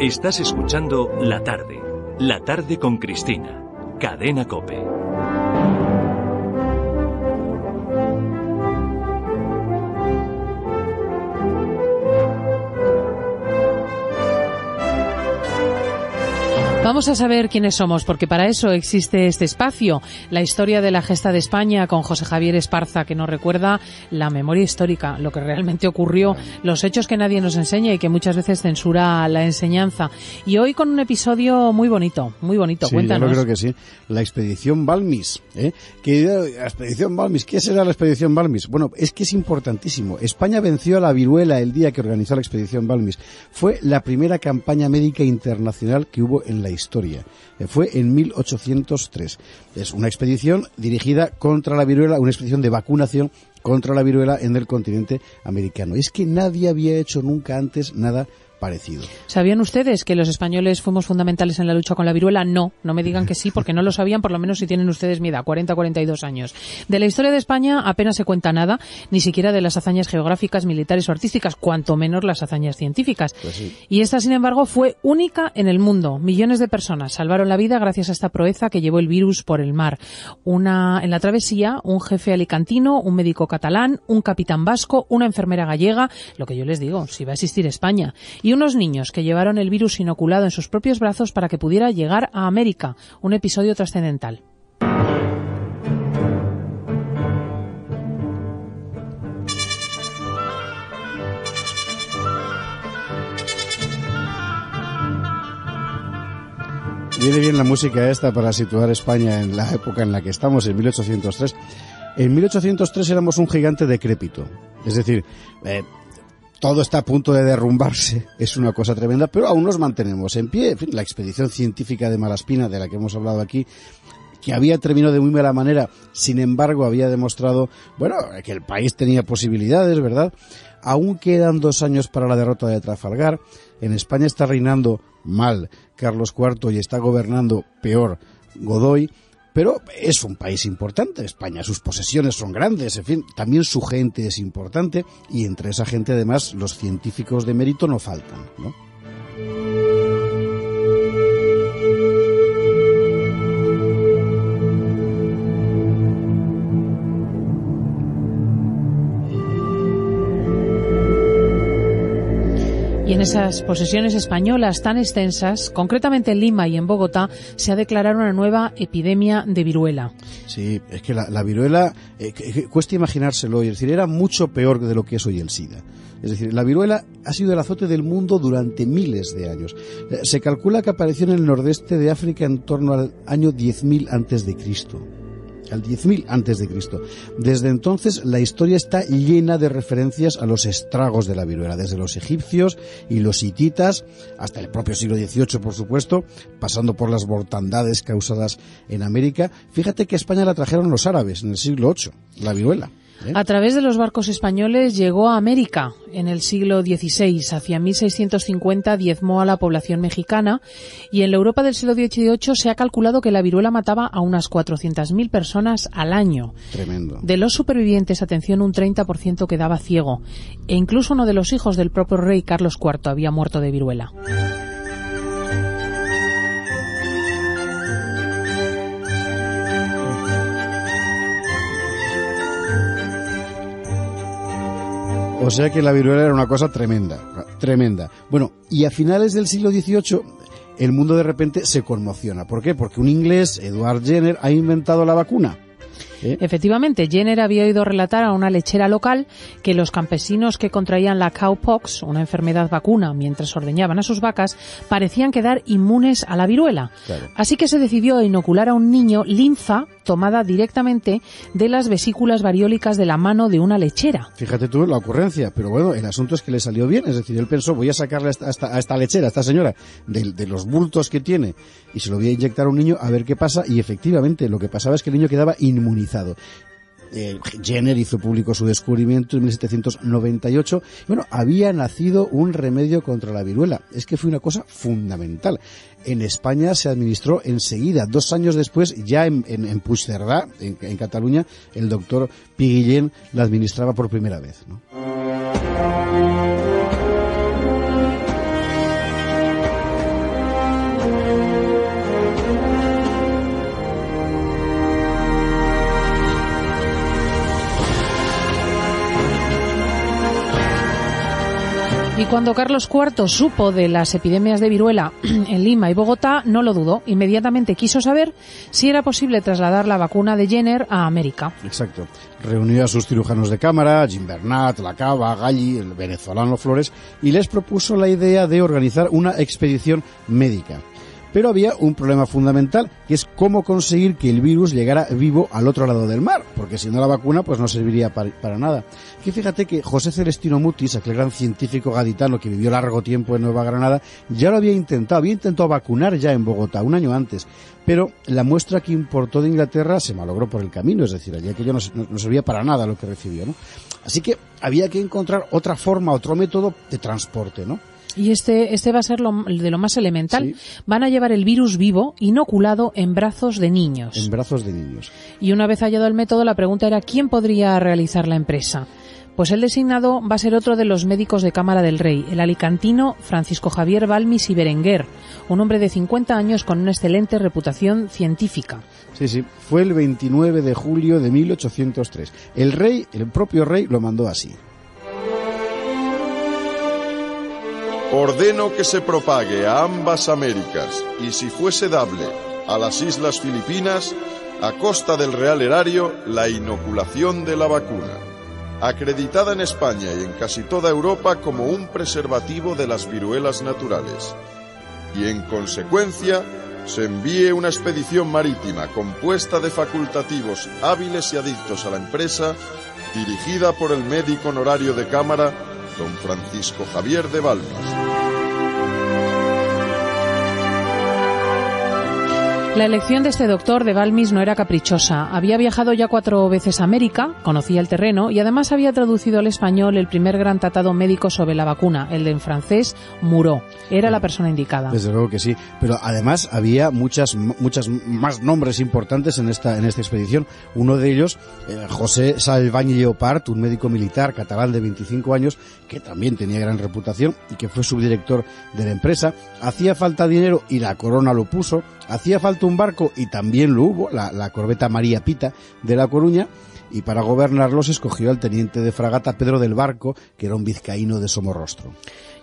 Estás escuchando La Tarde con Cristina, Cadena COPE. Vamos a saber quiénes somos, porque para eso existe este espacio, la historia de la gesta de España, con José Javier Esparza, que nos recuerda la memoria histórica, lo que realmente ocurrió, los hechos que nadie nos enseña y que muchas veces censura la enseñanza. Y hoy con un episodio muy bonito, sí, cuéntanos. Yo creo que sí, la expedición Balmis. La expedición Balmis, ¿qué será la expedición Balmis? Bueno, es que es importantísimo. España venció a la viruela el día que organizó la expedición Balmis. Fue la primera campaña médica internacional que hubo en la historia. Fue en 1803. Es una expedición dirigida contra la viruela, una expedición de vacunación contra la viruela en el continente americano. Es que nadie había hecho nunca antes nada parecido. ¿Sabían ustedes que los españoles fuimos fundamentales en la lucha con la viruela? No me digan que sí, porque no lo sabían, por lo menos si tienen ustedes mi edad, 42 años. De la historia de España apenas se cuenta nada, ni siquiera de las hazañas geográficas, militares o artísticas, cuanto menos las hazañas científicas. Pues sí. Y esta, sin embargo, fue única en el mundo. Millones de personas salvaron la vida gracias a esta proeza que llevó el virus por el mar. En la travesía, un jefe alicantino, un médico catalán, un capitán vasco, una enfermera gallega, lo que yo les digo, si va a existir España, y unos niños que llevaron el virus inoculado en sus propios brazos para que pudiera llegar a América. Un episodio trascendental. Viene bien la música esta para situar España en la época en la que estamos, en 1803. En 1803 éramos un gigante decrépito. Es decir, todo está a punto de derrumbarse, es una cosa tremenda, pero aún nos mantenemos en pie. En fin, la expedición científica de Malaspina, de la que hemos hablado aquí, que había terminado de muy mala manera, sin embargo había demostrado, que el país tenía posibilidades, ¿verdad? Aún quedan 2 años para la derrota de Trafalgar. En España está reinando mal Carlos IV y está gobernando peor Godoy. Pero es un país importante, España, sus posesiones son grandes, en fin, también su gente es importante y entre esa gente además los científicos de mérito no faltan, ¿no? Y en esas posesiones españolas tan extensas, concretamente en Lima y en Bogotá, se ha declarado una nueva epidemia de viruela. Sí, es que la viruela, cuesta imaginárselo, es decir, era mucho peor de lo que es hoy el SIDA. Es decir, la viruela ha sido el azote del mundo durante miles de años. Se calcula que apareció en el nordeste de África en torno al año 10.000 antes de Cristo. Al 10.000 antes de Cristo. Desde entonces la historia está llena de referencias a los estragos de la viruela, desde los egipcios y los hititas hasta el propio siglo XVIII, por supuesto, pasando por las mortandades causadas en América. Fíjate que a España la trajeron los árabes en el siglo VIII, la viruela. A través de los barcos españoles llegó a América en el siglo XVI. Hacia 1650 diezmó a la población mexicana y en la Europa del siglo XVIII se ha calculado que la viruela mataba a unas 400.000 personas al año. Tremendo. De los supervivientes, atención, un 30% quedaba ciego e incluso uno de los hijos del propio rey Carlos IV había muerto de viruela. O sea que la viruela era una cosa tremenda, tremenda. Bueno, y a finales del siglo XVIII el mundo de repente se conmociona. ¿Por qué? Porque un inglés, Edward Jenner, ha inventado la vacuna. Efectivamente, Jenner había oído relatar a una lechera local que los campesinos que contraían la cowpox, una enfermedad vacuna, mientras ordeñaban a sus vacas, parecían quedar inmunes a la viruela. Claro. Así que se decidió a inocular a un niño linfa tomada directamente de las vesículas variólicas de la mano de una lechera. Fíjate tú la ocurrencia, pero bueno, el asunto es que le salió bien. Es decir, él pensó, voy a sacarle a esta lechera, a esta señora, de los bultos que tiene, y se lo voy a inyectar a un niño a ver qué pasa, y efectivamente lo que pasaba es que el niño quedaba inmunizado. Jenner hizo público su descubrimiento en 1798. Bueno, había nacido un remedio contra la viruela. Es que fue una cosa fundamental. En España se administró enseguida. 2 años después, ya en Puigcerdá, en Cataluña, el doctor Pi Guillén la administraba por primera vez, ¿no? Y cuando Carlos IV supo de las epidemias de viruela en Lima y Bogotá, no lo dudó. Inmediatamente quiso saber si era posible trasladar la vacuna de Jenner a América. Exacto. Reunió a sus cirujanos de cámara, Jim Bernat, Lacava, Galli, el venezolano Flores, y les propuso la idea de organizar una expedición médica. Pero había un problema fundamental, que es cómo conseguir que el virus llegara vivo al otro lado del mar, porque si no la vacuna pues no serviría para nada. Que fíjate que José Celestino Mutis, aquel gran científico gaditano que vivió largo tiempo en Nueva Granada, ya lo había intentado vacunar ya en Bogotá, un año antes, pero la muestra que importó de Inglaterra se malogró por el camino, es decir, allí aquello no servía para nada lo que recibió, ¿no? Así que había que encontrar otra forma, otro método de transporte, ¿no? Y este va a ser de lo más elemental. Sí. Van a llevar el virus vivo, inoculado, en brazos de niños. En brazos de niños. Y una vez hallado el método, la pregunta era ¿quién podría realizar la empresa? Pues el designado va a ser otro de los médicos de Cámara del Rey, el alicantino Francisco Javier Balmis y Berenguer, un hombre de 50 años con una excelente reputación científica. Sí, fue el 29 de julio de 1803. El propio rey lo mandó así. Ordeno que se propague a ambas Américas y, si fuese dable, a las Islas Filipinas, a costa del Real Erario, la inoculación de la vacuna, acreditada en España y en casi toda Europa como un preservativo de las viruelas naturales. Y en consecuencia, se envíe una expedición marítima compuesta de facultativos hábiles y adictos a la empresa, dirigida por el médico honorario de Cámara, don Francisco Javier de Balmis. La elección de este doctor de Balmis no era caprichosa. Había viajado ya 4 veces a América, conocía el terreno y además había traducido al español el primer gran tratado médico sobre la vacuna, el de en francés Muró. Era la persona indicada. Desde luego que sí, pero además había muchas más nombres importantes en esta expedición. Uno de ellos, José Salvañi Lleopard, un médico militar catalán de 25 años, que también tenía gran reputación y que fue subdirector de la empresa. Hacía falta dinero y la corona lo puso. Hacía falta un barco y también lo hubo, la corbeta María Pita de La Coruña, y para gobernarlos escogió al teniente de fragata Pedro del Barco, que era un vizcaíno de Somorrostro.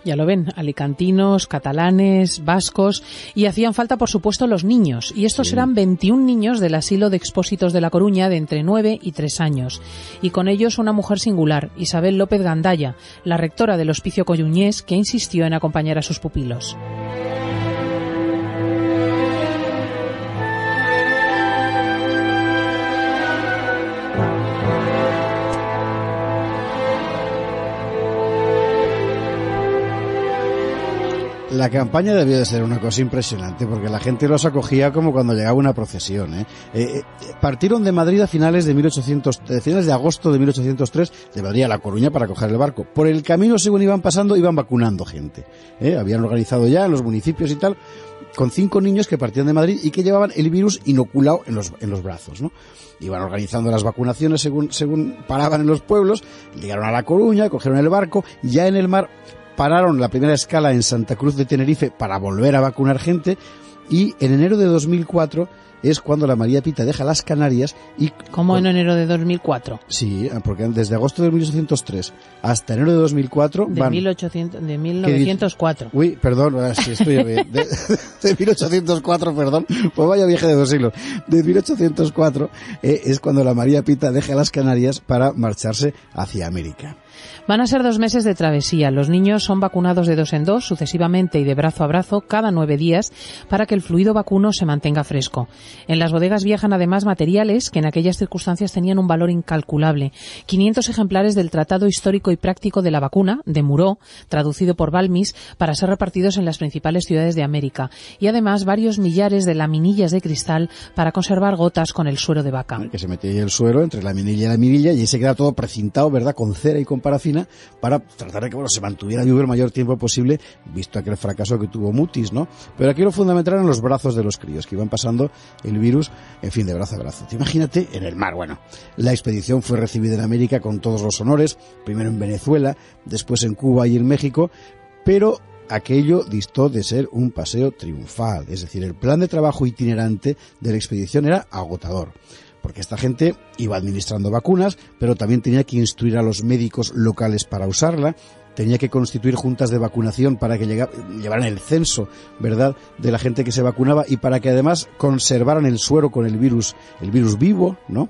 Ya lo ven, alicantinos, catalanes, vascos, y hacían falta, por supuesto, los niños. Y estos eran 21 niños del asilo de expósitos de La Coruña de entre 9 y 3 años. Y con ellos una mujer singular, Isabel López Gandaya, la rectora del Hospicio Coruñés, que insistió en acompañar a sus pupilos. La campaña debió de ser una cosa impresionante, porque la gente los acogía como cuando llegaba una procesión, partieron de Madrid a finales de agosto de 1803, de Madrid a La Coruña para coger el barco. Por el camino, según iban pasando, iban vacunando gente. Habían organizado ya en los municipios y tal, con 5 niños que partían de Madrid y que llevaban el virus inoculado en los brazos, ¿no? Iban organizando las vacunaciones según paraban en los pueblos, llegaron a La Coruña, cogieron el barco, ya en el mar pararon la primera escala en Santa Cruz de Tenerife para volver a vacunar gente, y en enero de 2004 es cuando la María Pita deja las Canarias y... ¿Cómo en enero de 2004? Sí, porque desde agosto de 1803 hasta enero de 2004 de van... De 1904. Uy, perdón, sí, estoy bien. De 1804, perdón, pues vaya viaje de 2 siglos. De 1804 es cuando la María Pita deja las Canarias para marcharse hacia América. Van a ser 2 meses de travesía. Los niños son vacunados de 2 en 2, sucesivamente y de brazo a brazo, cada 9 días, para que el fluido vacuno se mantenga fresco. En las bodegas viajan además materiales que en aquellas circunstancias tenían un valor incalculable. 500 ejemplares del Tratado Histórico y Práctico de la Vacuna, de Muró, traducido por Balmis, para ser repartidos en las principales ciudades de América. Y además varios millares de laminillas de cristal para conservar gotas con el suero de vaca. Que se metía el suero entre la laminilla y la mirilla y ahí se queda todo precintado, ¿verdad?, con cera y con parafina, para tratar de que se mantuviera vivo el mayor tiempo posible, visto aquel fracaso que tuvo Mutis, ¿no? Pero aquí lo fundamental eran los brazos de los críos, que iban pasando el virus, en fin, de brazo a brazo. Imagínate en el mar. Bueno, la expedición fue recibida en América con todos los honores, primero en Venezuela, después en Cuba y en México, pero aquello distó de ser un paseo triunfal. Es decir, el plan de trabajo itinerante de la expedición era agotador, porque esta gente iba administrando vacunas, pero también tenía que instruir a los médicos locales para usarla, tenía que constituir juntas de vacunación para que llevaran el censo, ¿verdad?, de la gente que se vacunaba y para que además conservaran el suero con el virus vivo, ¿no?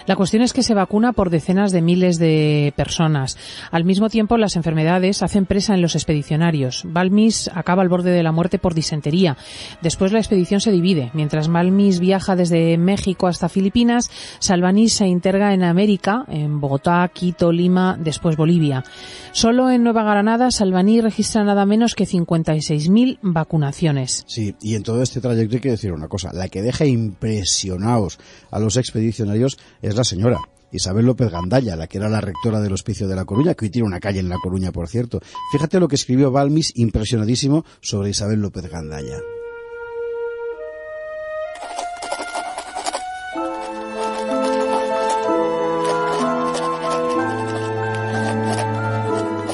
La cuestión es que se vacuna por decenas de miles de personas. Al mismo tiempo, las enfermedades hacen presa en los expedicionarios. Balmis acaba al borde de la muerte por disentería. Después la expedición se divide. Mientras Balmis viaja desde México hasta Filipinas, Salvanís se interna en América, en Bogotá, Quito, Lima, después Bolivia. Solo en Nueva Granada, Salvanís registra nada menos que 56.000 vacunaciones. Sí, y en todo este trayecto hay que decir una cosa. La que deja impresionados a los expedicionarios es la señora Isabel López Gandaya, la que era la rectora del Hospicio de La Coruña, que hoy tiene una calle en La Coruña, por cierto. Fíjate lo que escribió Balmis, impresionadísimo, sobre Isabel López Gandaya.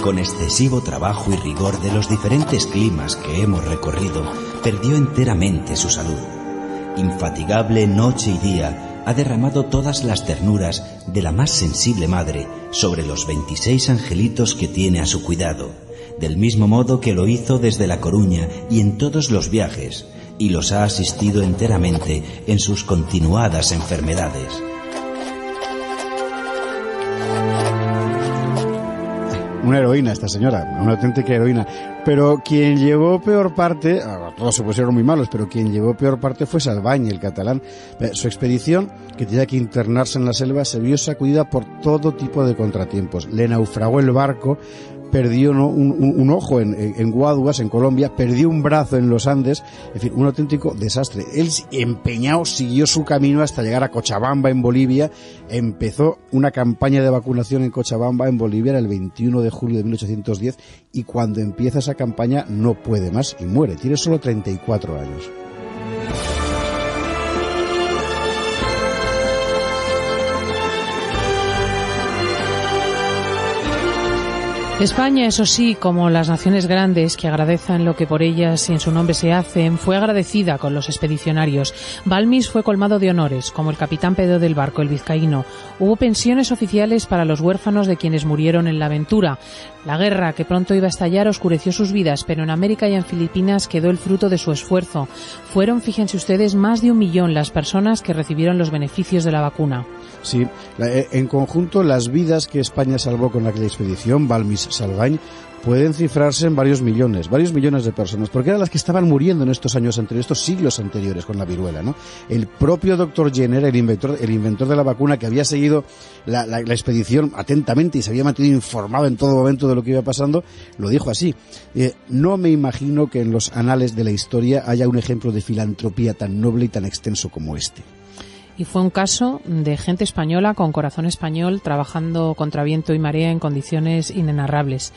Con excesivo trabajo y rigor de los diferentes climas que hemos recorrido, perdió enteramente su salud. Infatigable noche y día, ha derramado todas las ternuras de la más sensible madre sobre los 26 angelitos que tiene a su cuidado, del mismo modo que lo hizo desde La Coruña y en todos los viajes, y los ha asistido enteramente en sus continuadas enfermedades. Una heroína esta señora, una auténtica heroína. Pero quien llevó peor parte, todos se pusieron muy malos, pero quien llevó peor parte fue Salvany, el catalán. Su expedición, que tenía que internarse en la selva, se vio sacudida por todo tipo de contratiempos. Le naufragó el barco, perdió un ojo en Guaduas, en Colombia, perdió un brazo en los Andes, en fin, un auténtico desastre. Él, empeñado, siguió su camino hasta llegar a Cochabamba, en Bolivia. Empezó una campaña de vacunación en Cochabamba, en Bolivia, el 21 de julio de 1810, y cuando empieza esa campaña no puede más y muere. Tiene solo 34 años. España, eso sí, como las naciones grandes que agradecen lo que por ellas y en su nombre se hacen, fue agradecida con los expedicionarios. Balmis fue colmado de honores, como el capitán Pedro del barco, el vizcaíno. Hubo pensiones oficiales para los huérfanos de quienes murieron en la aventura. La guerra, que pronto iba a estallar, oscureció sus vidas, pero en América y en Filipinas quedó el fruto de su esfuerzo. Fueron, fíjense ustedes, más de 1 millón las personas que recibieron los beneficios de la vacuna. Sí, en conjunto las vidas que España salvó con aquella expedición, Balmis Salvany, pueden cifrarse en varios millones de personas, porque eran las que estaban muriendo en estos años anteriores, estos siglos anteriores con la viruela, ¿no? El propio doctor Jenner, el inventor de la vacuna, que había seguido la expedición atentamente y se había mantenido informado en todo momento de lo que iba pasando, lo dijo así: no me imagino que en los anales de la historia haya un ejemplo de filantropía tan noble y tan extenso como este. Y fue un caso de gente española con corazón español trabajando contra viento y marea en condiciones inenarrables.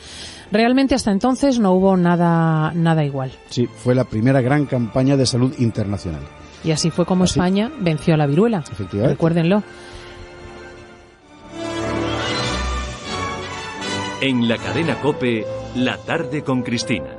Realmente hasta entonces no hubo nada igual. Sí, fue la primera gran campaña de salud internacional. Y así fue como España venció a la viruela. Efectivamente. Recuérdenlo. En la cadena COPE, La tarde con Cristina.